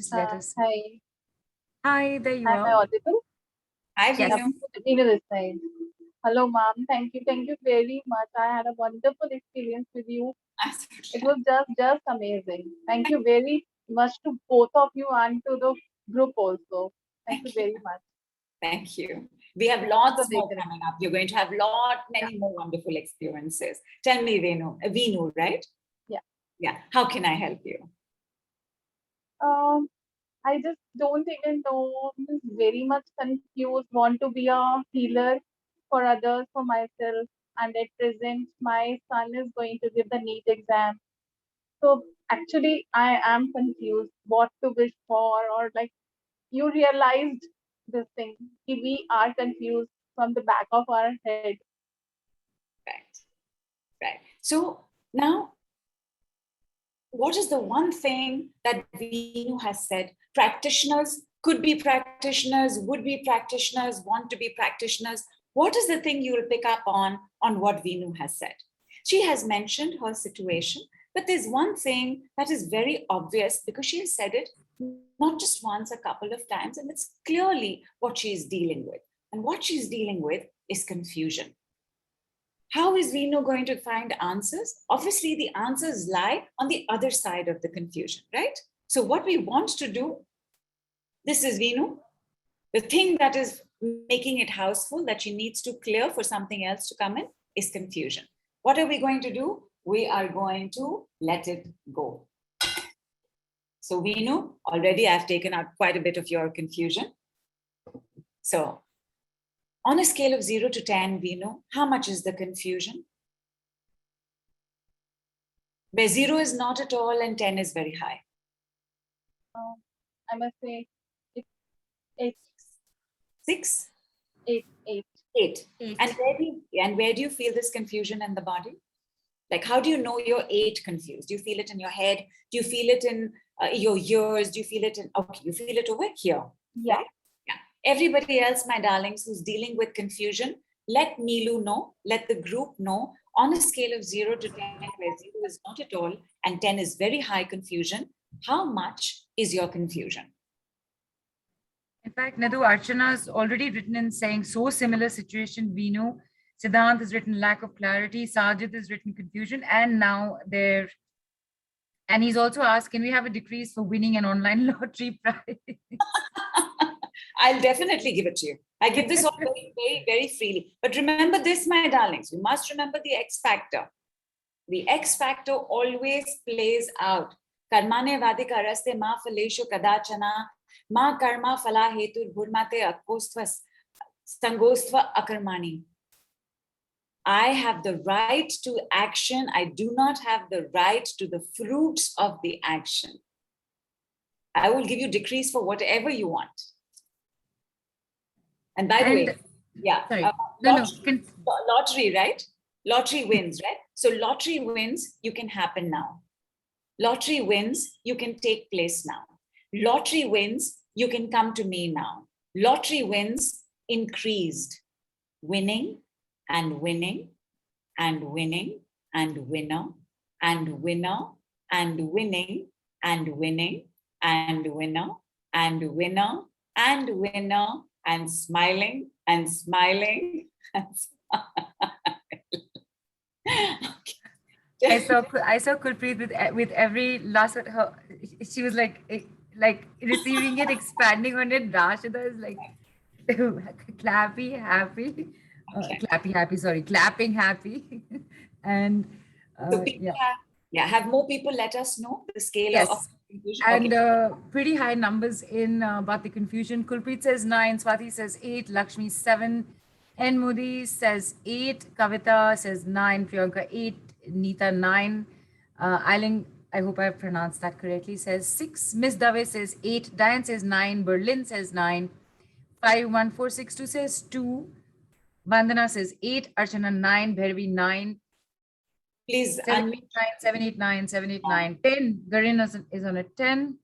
Just let us. Hi. Hi, there you Am I are. audible? Hi, Yes. Veenu. Nidhu this side. Hello, ma'am. Thank you. Thank you very much. I had a wonderful experience with you. It was just amazing. Thank you very much to both of you and to the group also. Thank you very much. Thank you. We have lots So more they can- coming up. You're going to have many more wonderful experiences. Tell me, Veenu, right? Yeah. Yeah. How can I help you? I just don't even know. I'm very much confused. Want to be a healer for others, for myself. And at present, my son is going to give the NEET exam. So actually, I am confused what to wish for, or like you realized this thing. We are confused from the back of our head. Right. So now, what is the one thing that Veenu has said? Practitioners could be practitioners, would be practitioners, want to be practitioners. What is the thing you will pick up on what Veenu has said? She has mentioned her situation, but there's one thing that is very obvious because she has said it not just once, a couple of times, and it's clearly what she's dealing with. And what she's dealing with is confusion. How is Veenu going to find answers? Obviously, the answers lie on the other side of the confusion, right? So what we want to do, this is Veenu, the thing that is making it houseful that she needs to clear for something else to come in is confusion. What are we going to do? We are going to let it go. So Veenu, already I've taken out quite a bit of your confusion. So on a scale of 0 to 10, Veenu, how much is the confusion? Where 0 is not at all and 10 is very high. I must say, it's 8. 6? 8. 8. And where do you feel this confusion in the body? Like, how do you know you're 8 confused? Do you feel it in your head? Do you feel it in your ears? Do you feel it in, okay, you feel it over here. Yeah. Right? Yeah. Everybody else, my darlings, who's dealing with confusion, let Neelu know, let the group know, on a scale of 0 to 10, where 0 is not at all and 10 is very high confusion, how much is your confusion? In fact, Nidhu, Archana's already written in saying so similar situation, Veenu. Siddhant has written lack of clarity. Sajid has written confusion. And now there. And he's also asked, can we have a decrease for winning an online lottery prize? I'll definitely give it to you. I give this all very, very, very freely. But remember this, my darlings. You must remember the X factor. The X factor always plays out. Karmane vadika raste ma faleshu kadachana ma karma fala hetur bhurmate akostva sangostva akarmani. I have the right to action. I do not have the right to the fruits of the action. I will give you decrees for whatever you want. And by the way, yeah, sorry. lottery, right? Lottery wins, right? So lottery wins, you can happen now. Lottery wins, you can take place now. Lottery wins, you can come to me now. Lottery wins increased. Winning and winning and winning and winner and winner and winning and winning and winner and winner and winner and smiling and smiling and smiling. I saw Kulpreet with every last of her. She was like receiving it, expanding on it. Rashida is like clappy, happy, clappy, happy. Sorry, clapping, happy, and so have more people let us know the scale of confusion. And pretty high numbers in about the confusion. Kulpreet says 9, Swati says 8, Lakshmi 7, N Modi says 8, Kavita says 9, Priyanka 8, Neeta 9, Ailing, I hope I pronounced that correctly, says 6, Miss Dave says 8, Diane says 9, Berlin says 9, 51462 says 2, Vandana says 8, Archana 9, Bhairavi 9. Please 789, 789, 10. Garin is on a 10.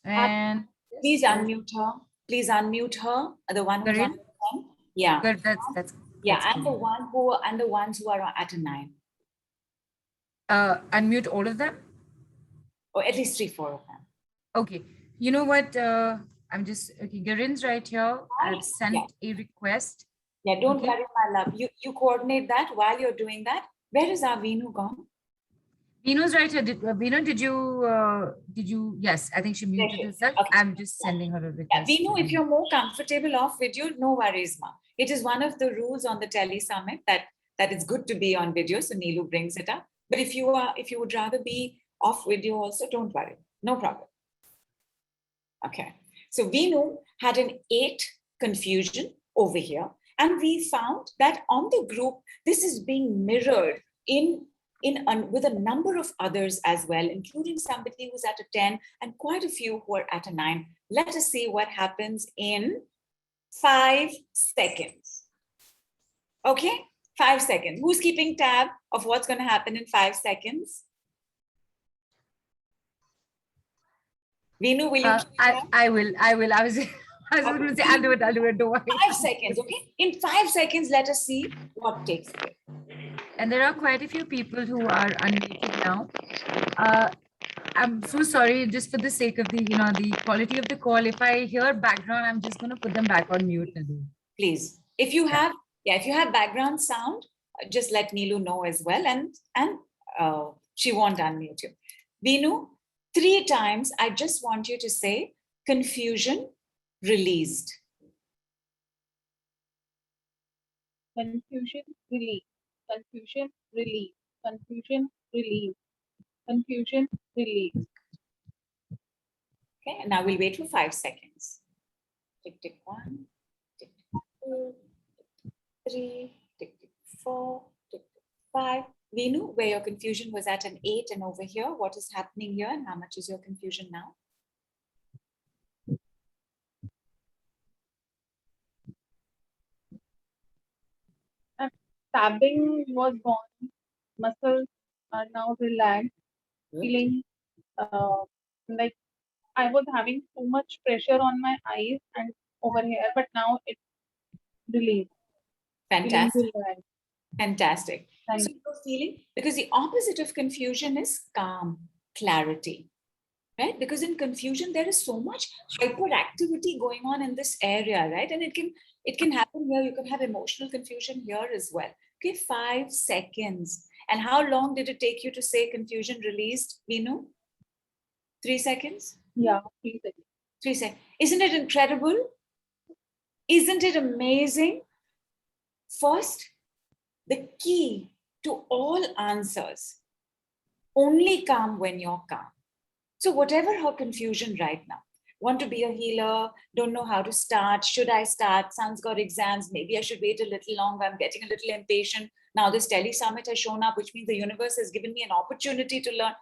And please unmute her. Please unmute her. The one who's on a 10. Yeah. Good. That's and the ones who are at a 9. Unmute all of them? Or at least 3-4 of them. Okay. You know what? I'm just okay. Garin's right here. I've sent a request. Yeah, don't Okay. worry, my love. You coordinate that while you're doing that. Where is our Veenu gone? Veenu's right here. Veenu, did you? Yes, I think she muted she is. herself. Okay. I'm just sending her a Yeah, request. Veenu, if you're more comfortable off video, no worries, ma. It is one of the rules on the Tele Summit that it's good to be on video, so Neelu brings it up. But if you would rather be off video also, don't worry, no problem. Okay, so Veenu had an 8 confusion over here, and we found that on the group, this is being mirrored with a number of others as well, including somebody who's at a 10 and quite a few who are at a 9. Let us see what happens in 5 seconds. Okay, 5 seconds. Who's keeping tab of what's going to happen in 5 seconds? Veenu, will you? I will. I was going to say, I'll do it. Don't worry. 5 seconds, okay? In 5 seconds, let us see what takes place. And there are quite a few people who are unmuted now. I'm so sorry, just for the sake of the quality of the call. If I hear background, I'm just going to put them back on mute, Nidhu. Please, if you have background sound, just let Neelu know as well, and she won't unmute you. Veenu, 3 times, I just want you to say confusion released. Confusion, relief. Confusion, relief. Confusion, relief. Confusion, relief. Okay, and now we'll wait for 5 seconds. Tick, tick 1, tick, tick 2, tick, tick 3, tick, tick 4, tick, tick 5. Veenu, where your confusion was at an 8, and over here, what is happening here, and how much is your confusion now? Tabbing was gone. Muscles are now relaxed. Feeling like I was having too much pressure on my eyes and over here, but now it's relieved. Fantastic. Relaxed. Fantastic. Thank So you're feeling, because the opposite of confusion is calm, clarity, right? Because in confusion, there is so much hyperactivity going on in this area, right? And it can happen here. You can have emotional confusion here as well. Okay, 5 seconds. And how long did it take you to say confusion released, Veenu? 3 seconds? Yeah, 3 seconds. 3 seconds. Isn't it incredible? Isn't it amazing? First, the key to all answers, only calm when you're calm. So whatever her confusion right now, want to be a healer, don't know how to start, should I start, son's got exams, maybe I should wait a little longer, I'm getting a little impatient. Now this Tele Summit has shown up, which means the universe has given me an opportunity to learn.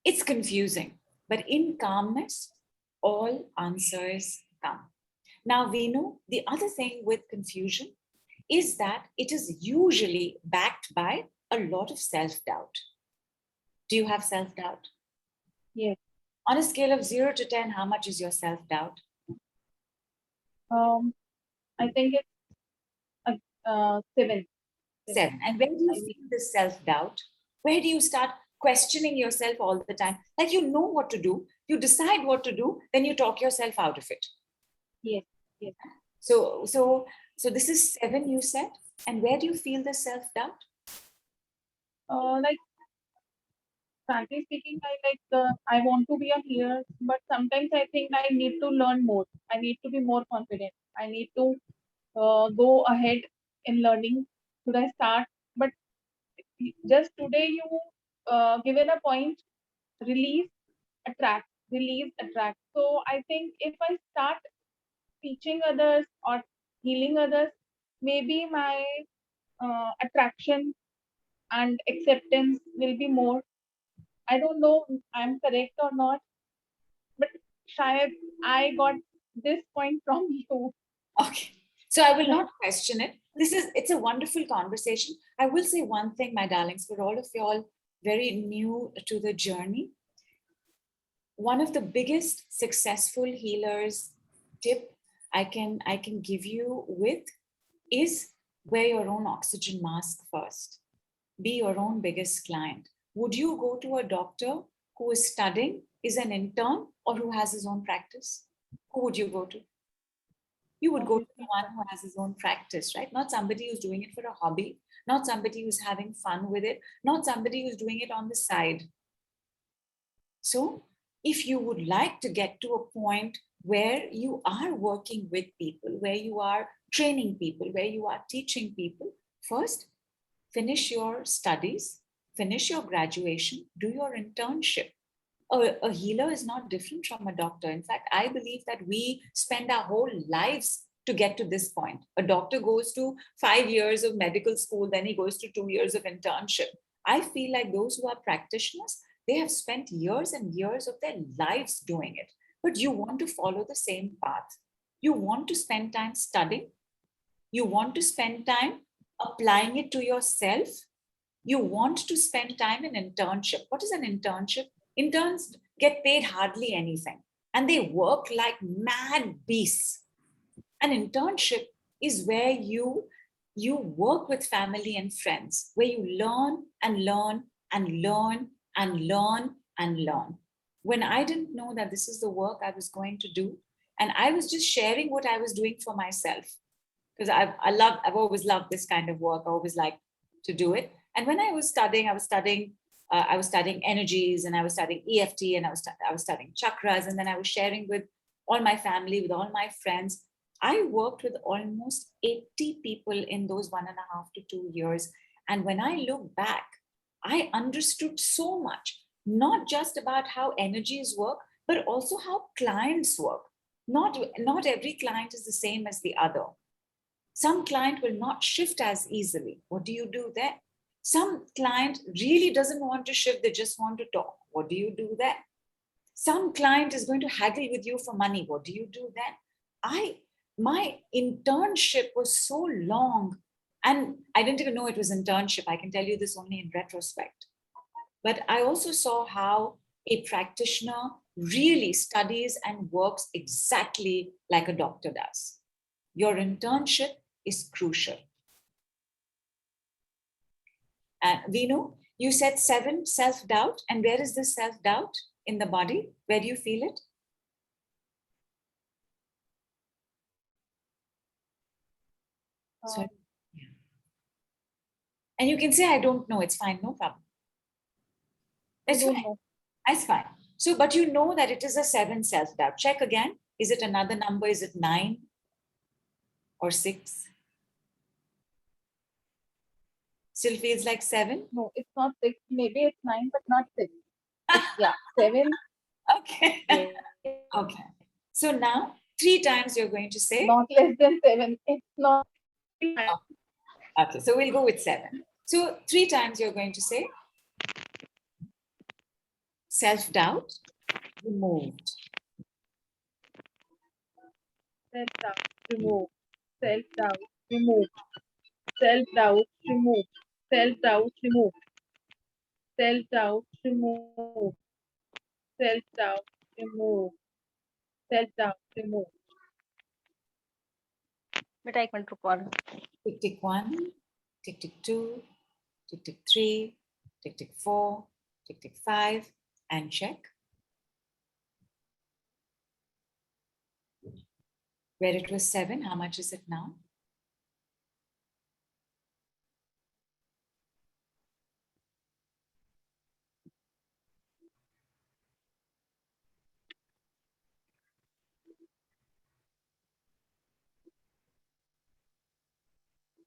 It's confusing, but in calmness, all answers come. Now, Veenu, the other thing with confusion is that it is usually backed by a lot of self-doubt. Do you have self-doubt? Yes. On a scale of 0 to 10, how much is your self-doubt? I think it's 7. 7. And when do you feel this self-doubt? Where do you start questioning yourself all the time? Like you know what to do, you decide what to do, then you talk yourself out of it. Yes. Yes. So this is 7, you said. And where do you feel the self-doubt? Like frankly speaking, I want to be a healer, but sometimes I think I need to learn more. I need to be more confident. I need to go ahead in learning. Should I start? But just today you given a point, release, attract, release, attract. So I think if I start teaching others or healing others, maybe my attraction and acceptance will be more. I don't know if I'm correct or not, but shayad I got this point from you. Okay. So I will not question it. It's a wonderful conversation. I will say one thing, my darlings, for all of y'all very new to the journey. One of the biggest successful healers tip I can give you with is wear your own oxygen mask first. Be your own biggest client. Would you go to a doctor who is studying is an intern or who has his own practice? Who would you go to? You would go to the one who has his own practice, right? Not somebody who's doing it for a hobby, not somebody who's having fun with it, not somebody who's doing it on the side. So if you would like to get to a point where you are working with people, where you are training people, where you are teaching people, first, finish your studies, finish your graduation, do your internship. A healer is not different from a doctor. In fact, I believe that we spend our whole lives to get to this point. A doctor goes to 5 years of medical school, then he goes to 2 years of internship. I feel like those who are practitioners, they have spent years and years of their lives doing it. But you want to follow the same path. You want to spend time studying. You want to spend time applying it to yourself. You want to spend time in internship. What is an internship? Interns get paid hardly anything and they work like mad beasts. An internship is where you work with family and friends, where you learn and learn and learn and learn and learn. When I didn't know that this is the work I was going to do, and I was just sharing what I was doing for myself, because I've always loved this kind of work. I always liked to do it. And when I was studying energies, and I was studying EFT, and I was studying chakras, and then I was sharing with all my family, with all my friends. I worked with almost 80 people in those 1.5 to 2 years. And when I look back, I understood so much, not just about how energies work, but also how clients work. Not every client is the same as the other. Some client will not shift as easily. What do you do then? Some client really doesn't want to shift, they just want to talk. What do you do then? Some client is going to haggle with you for money. What do you do then? My internship was so long, and I didn't even know it was internship. I can tell you this only in retrospect. But I also saw how a practitioner really studies and works exactly like a doctor does. Your internship is crucial. And Veenu, you said 7, self-doubt. And where is this self-doubt in the body? Where do you feel it? Sorry. Yeah. And you can say, I don't know. It's fine. No problem. It's fine. It's fine. So, but you know that it is a 7 self-doubt. Check again. Is it another number? Is it 9 or 6? Still feels like 7? No, it's not 6. Maybe it's 9, but not 6. Yeah, 7. Okay. Okay. So now 3 times you're going to say. Not less than 7. It's not. Okay, so we'll go with 7. So 3 times you're going to say self-doubt removed. Self-doubt removed. Self-doubt removed. Self-doubt removed. Self-doubt removed. Self-doubt removed. Self-doubt removed. Self-doubt removed. बेटा एक minute रुको Tick tick 1, tick tick 2, tick tick 3, tick tick 4, tick tick 5, and check. Where it was 7, how much is it now?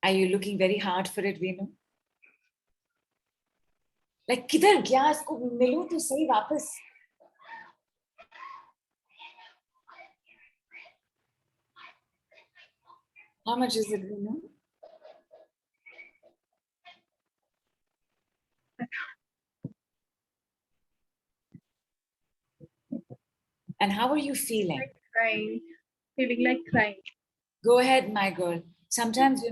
Are you looking very hard for it, Veenu? Like, किधर गया इसको मिलूं तो सही वापस. How much is it, Veenu? And how are you feeling? Like crying. Feeling like crying. Go ahead, my girl. Sometimes,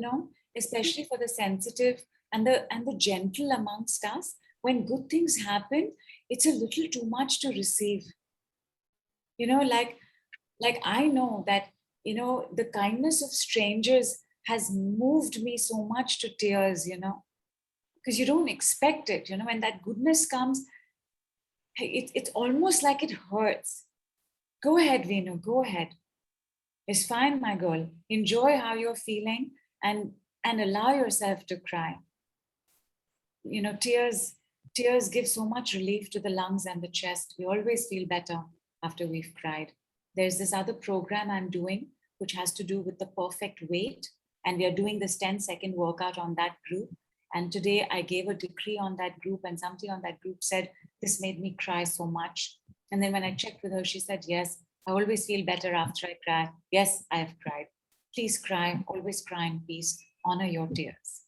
especially for the sensitive and the gentle amongst us, when good things happen, it's a little too much to receive. Like I know that, the kindness of strangers has moved me so much to tears, because you don't expect it, when that goodness comes. it's almost like it hurts. Go ahead, Veenu, go ahead. It's fine, my girl. Enjoy how you're feeling and allow yourself to cry. You know, tears give so much relief to the lungs and the chest. We always feel better after we've cried. There's this other program I'm doing, which has to do with the perfect weight. And we are doing this 10-second workout on that group. And today I gave a decree on that group, and somebody on that group said, this made me cry so much. And then when I checked with her, she said, yes, I always feel better after I cry. Yes, I have cried. Please cry, always cry in peace. Honor your tears.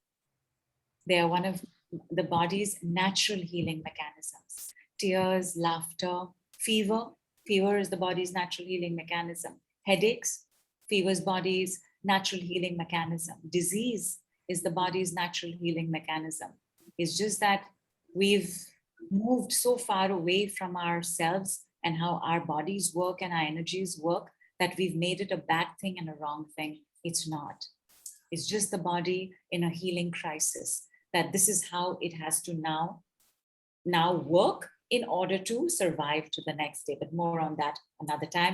They are one of the body's natural healing mechanisms. Tears, laughter, fever. Fever is the body's natural healing mechanism. Headaches, fever's body's natural healing mechanism. Disease is the body's natural healing mechanism. It's just that we've moved so far away from ourselves and how our bodies work and our energies work that we've made it a bad thing and a wrong thing. It's not. It's just the body in a healing crisis, that this is how it has to now work in order to survive to the next day. But more on that another time.